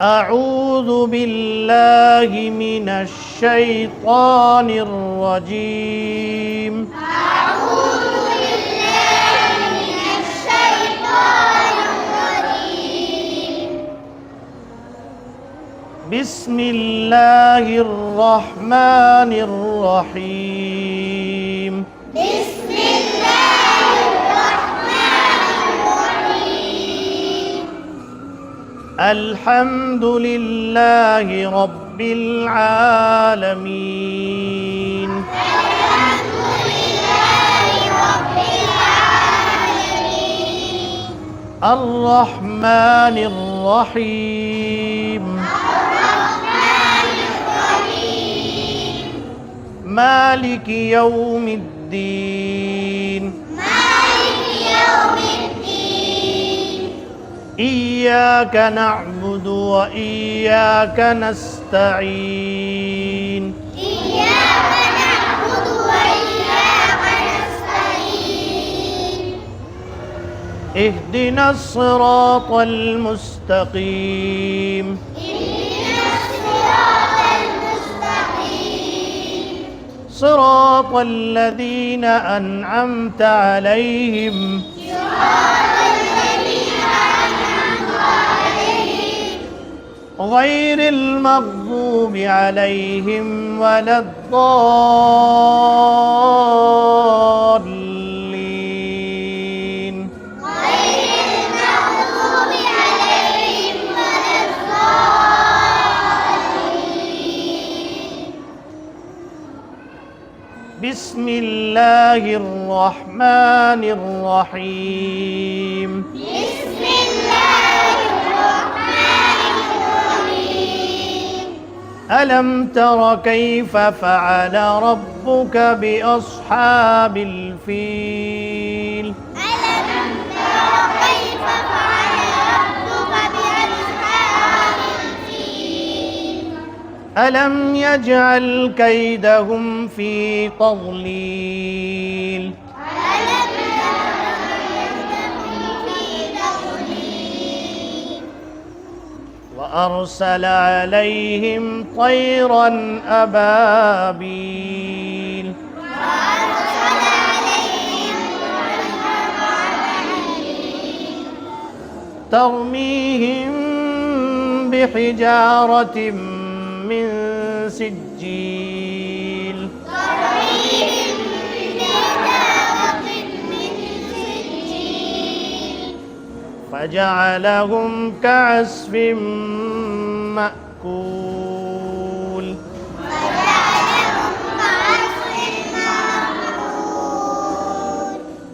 أعوذ بالله من الشيطان الرجيم. أعوذ بالله من الشيطان الرجيم. بسم الله الرحمن الرحيم. بسم الله الرحمن الرحيم. الحمد لله رب العالمين. الحمد لله رب العالمين. الرحمن الرحيم. الرحمن الرحيم. مالك يوم الدين. مالك يوم الدين. إياك نعبد وإياك نستعين. إياك نعبد وإياك نستعين. اهدنا الصراط المستقيم. اهدنا الصراط المستقيم. صراط الذين أنعمت عليهم غير المغضوب عليهم ولا الضالين. غير المغضوب عليهم ولا الضالين. بسم الله الرحمن الرحيم. بسم الله الرحمن الرحيم. ألم تر كيف فعل ربك بأصحاب الفيل؟ ألم تر كيف فعل ربك بأصحاب الفيل؟ ألم يجعل كيدهم في تضليل؟ ألم يجعل كيدهم في تضليل؟ وأرسل عليهم طيرا أبابيل وأرسل عليهم طيرا أبابيل ترميهم بحجارة من سجيل ترميهم بحجارة من سجيل فجعلهم كعصف مأكول. فجعلهم كعصف مأكول.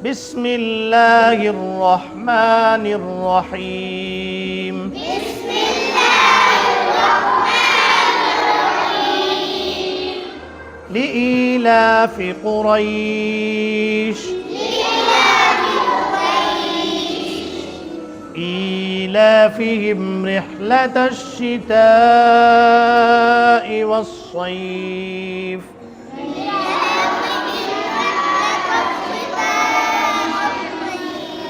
بسم الله الرحمن الرحيم. بسم الله الرحمن الرحيم. لإيلاف قريش لإيلاف قريش إيلافهم رحلة الشتاء والصيف إيلافهم رحلة الشتاء والصيف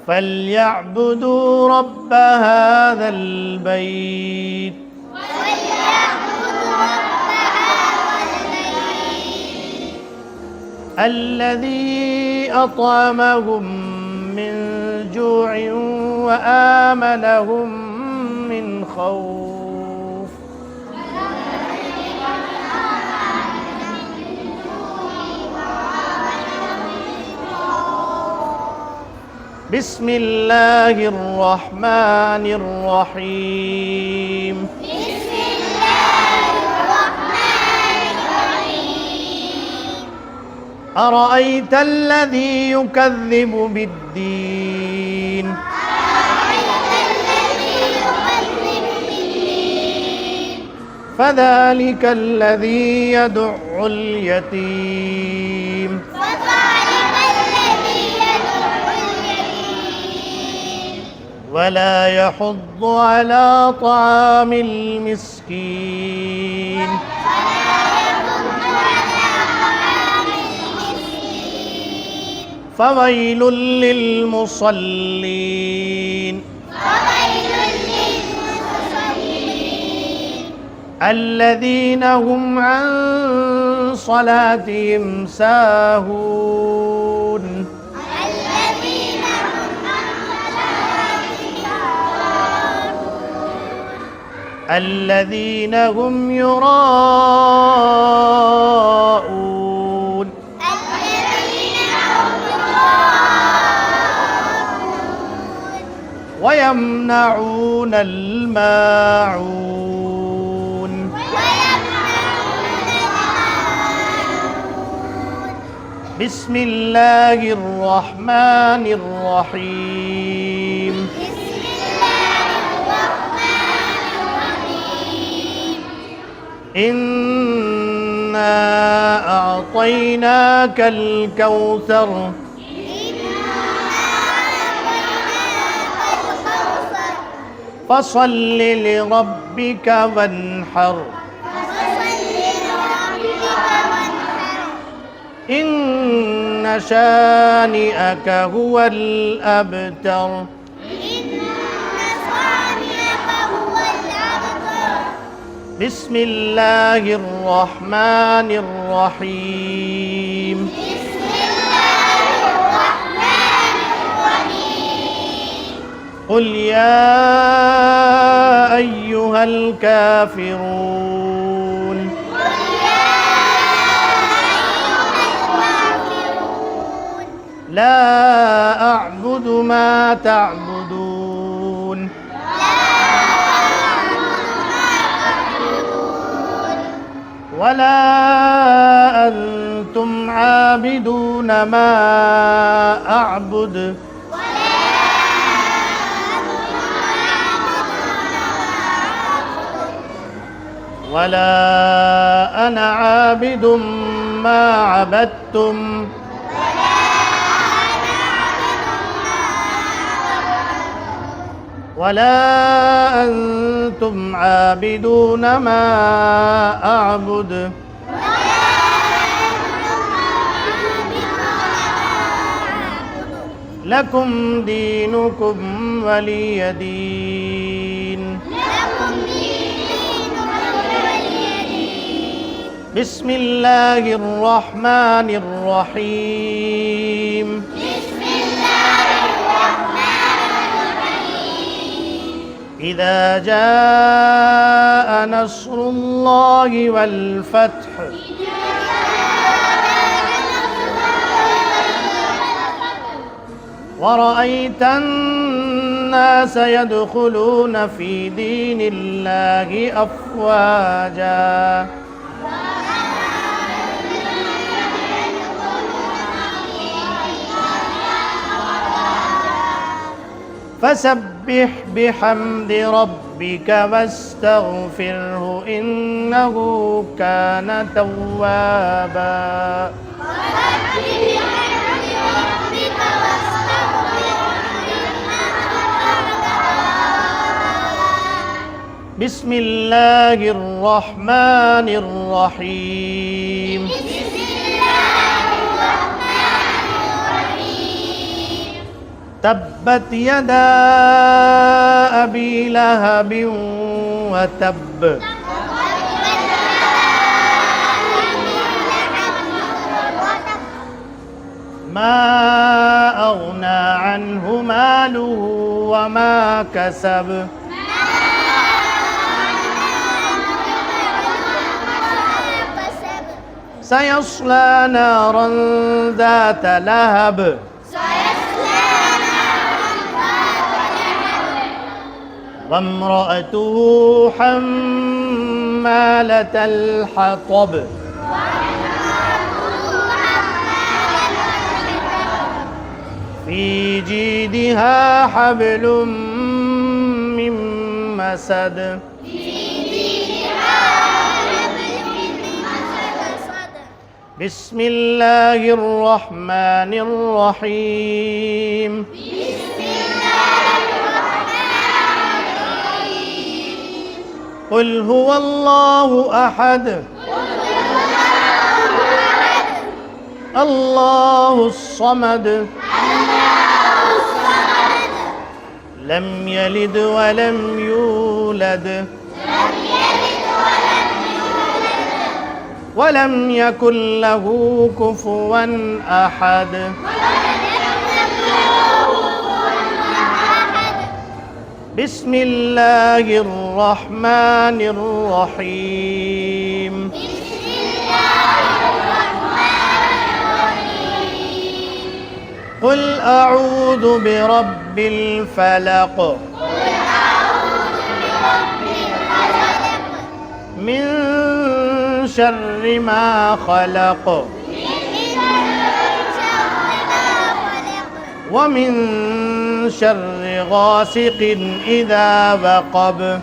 فليعبدوا رب هذا البيت فليعبدوا رب هذا البيت الذي أطعمهم من جوع وآمنهم من خوف. بسم الله الرحمن الرحيم. بسم الله الرحمن الرحيم. أرأيت الذي يكذب بالدين؟ أرأيت الذي يكذب بالدين؟ فذلك الذي يدع اليتيم فذلك الذي يدع اليتيم ولا يحض على طعام المسكين. ولا يحض على طعام المسكين. فويل للمصلين. فويل الذين هم عن صلاتهم ساهون الذين هم عن الذين هم يراءون ويمنعون الماعون بسم الله الرحمن الرحيم إنا أعطيناك الكوثر فصل لربك وانحر إن شانئك هو الأبتر بسم الله الرحمن الرحيم قل يا أيها الكافرون لا أعبد ما تعبدون ولا أنتم عابدون ما أعبد ولا أنا عابد ما عبدتم ولا أنتم عابدون ما أعبد لكم دينكم ولي دين بسم الله الرحمن الرحيم إذا جاء نصر الله والفتح ورأيت الناس يدخلون في دين الله أفواجا فسبح بحمد ربك واستغفره إنه كان توابا بسم الله الرحمن الرحيم تبت يدا أبي لهب وتب ما أغنى عنه ماله وما كسب سيصلى نارا ذات لهب وامرأته حمالة الحطب في جيدها حبل من مسد بسم الله الرحمن الرحيم قل هو الله أحد الله الصمد لم يلد ولم يولد ولم يكن له كفوا أحد بسم الله الرحمن الرحيم قل أعوذ برب الفلق من شر ما خلق ومن شر غاسق إذا وقب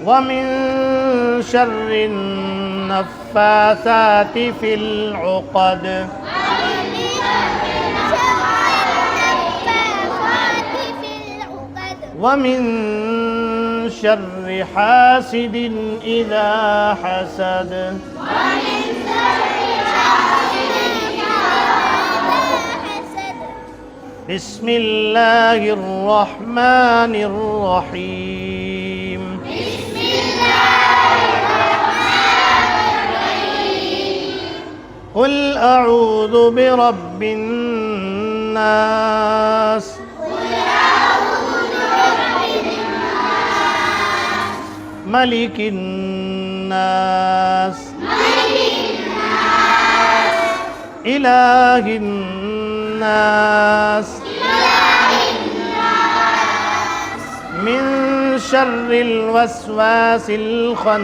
ومن شر النفاثات في العقد ومن شر حاسد إذا حسد بسم الله الرحمن الرحيم قل أعوذ برب الناس ملك الناس إله الناس من شر الوسواس الخناس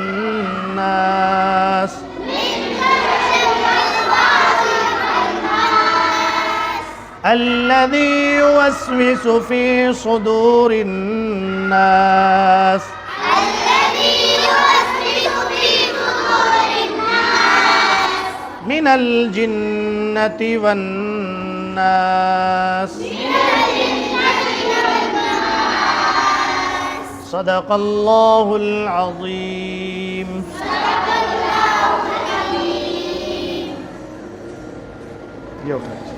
الذي يوسوس في صدور الناس من الجنة والناس صدق الله العظيم. Yok.